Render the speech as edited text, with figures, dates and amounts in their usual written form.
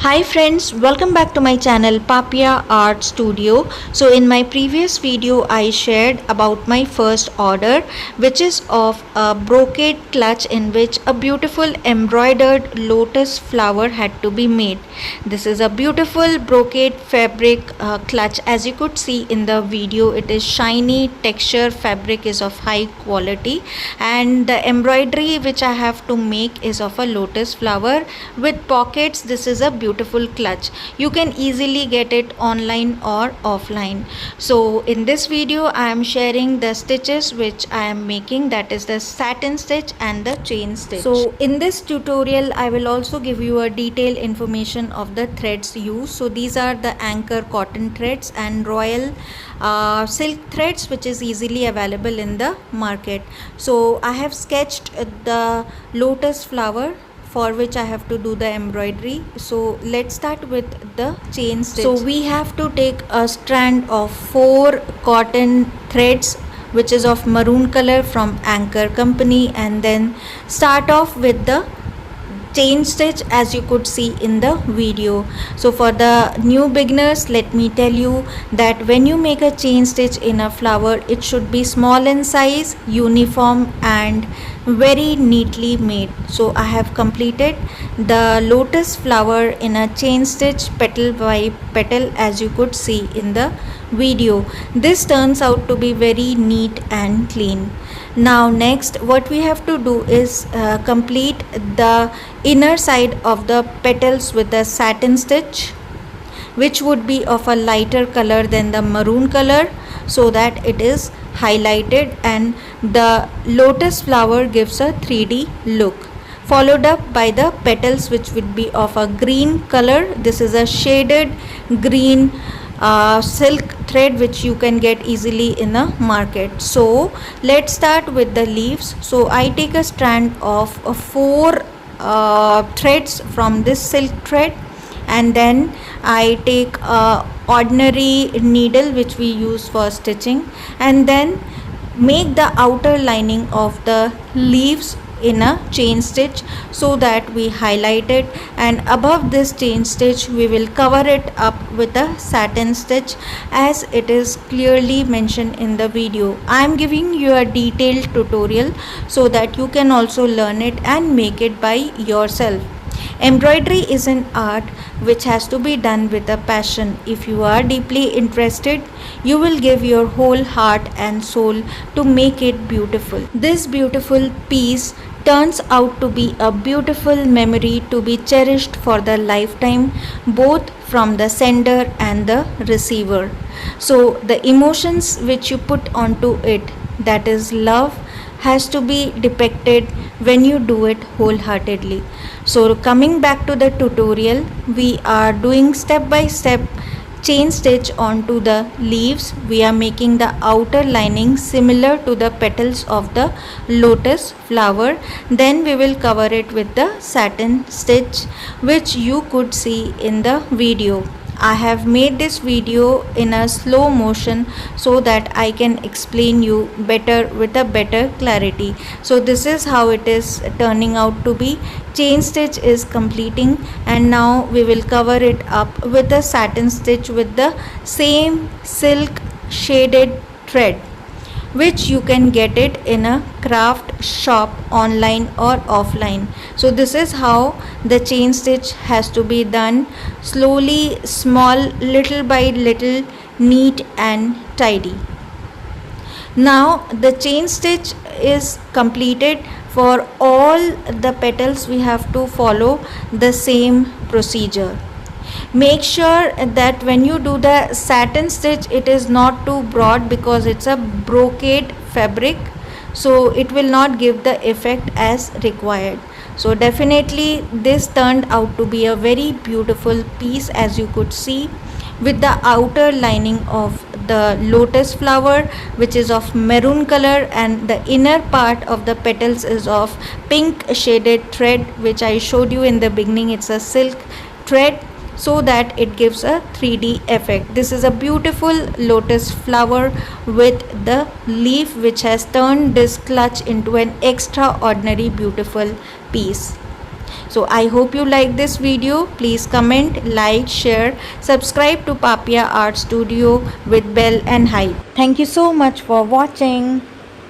Hi friends, welcome back to my channel Papiya Art Studio. So in my previous video I shared about my first order, which is of a brocade clutch in which a beautiful embroidered lotus flower had to be made. This is a beautiful brocade fabric clutch. As you could see in the video, it is shiny texture, fabric is of high quality, and the embroidery which I have to make is of a lotus flower with pockets. This is a beautiful clutch. You can easily get it online or offline. So in this video I am sharing the stitches which I am making, that is the satin stitch and the chain stitch. So in this tutorial I will also give you a detailed information of the threads used. So these are the anchor cotton threads and royal silk threads which is easily available in the market. So I have sketched the lotus flower for which I have to do the embroidery. So let's start with the chain stitch. So we have to take a strand of 4 cotton threads which is of maroon color from Anchor company, and then start off with the chain stitch as you could see in the video. So for the new beginners, let me tell you that when you make a chain stitch in a flower, it should be small in size, uniform and very neatly made. So I have completed the lotus flower in a chain stitch petal by petal as you could see in the video. This turns out to be very neat and clean. Now next what we have to do is complete the inner side of the petals with the satin stitch, which would be of a lighter color than the maroon color, so that it is highlighted and the lotus flower gives a 3D look, followed up by the petals which would be of a green color. This is a shaded green silk thread which you can get easily in a market. So let's start with the leaves. So I take a strand of 4 threads from this silk thread, and then I take a ordinary needle which we use for stitching, and then make the outer lining of the leaves in a chain stitch so that we highlight it, and above this chain stitch we will cover it up with a satin stitch as it is clearly mentioned in the video. I am giving you a detailed tutorial so that you can also learn it and make it by yourself. Embroidery is an art which has to be done with a passion. If you are deeply interested, you will give your whole heart and soul to make it beautiful. This beautiful piece turns out to be a beautiful memory to be cherished for the lifetime, both from the sender and the receiver. So the emotions which you put onto it, that is love, has to be depicted when you do it wholeheartedly. So coming back to the tutorial, we are doing step by step chain stitch onto the leaves. We are making the outer lining similar to the petals of the lotus flower. Then we will cover it with the satin stitch which you could see in the video. I have made this video in a slow motion so that I can explain you better with a better clarity. So this is how it is turning out to be. Chain stitch is completing, and now we will cover it up with a satin stitch with the same silk shaded thread, which you can get it in a craft shop online or offline. So this is how the chain stitch has to be done, slowly, small, little by little, neat and tidy. Now the chain stitch is completed. For all the petals we have to follow the same procedure. Make sure that when you do the satin stitch, it is not too broad because it's a brocade fabric, so it will not give the effect as required. So definitely this turned out to be a very beautiful piece, as you could see, with the outer lining of the lotus flower which is of maroon color, and the inner part of the petals is of pink shaded thread which I showed you in the beginning. It's a silk thread so that it gives a 3D effect. This is a beautiful lotus flower with the leaf which has turned this clutch into an extraordinary beautiful piece. So I hope you like this video. Please comment, like, share, subscribe to Papiya Art Studio with bell and hype. Thank you so much for watching.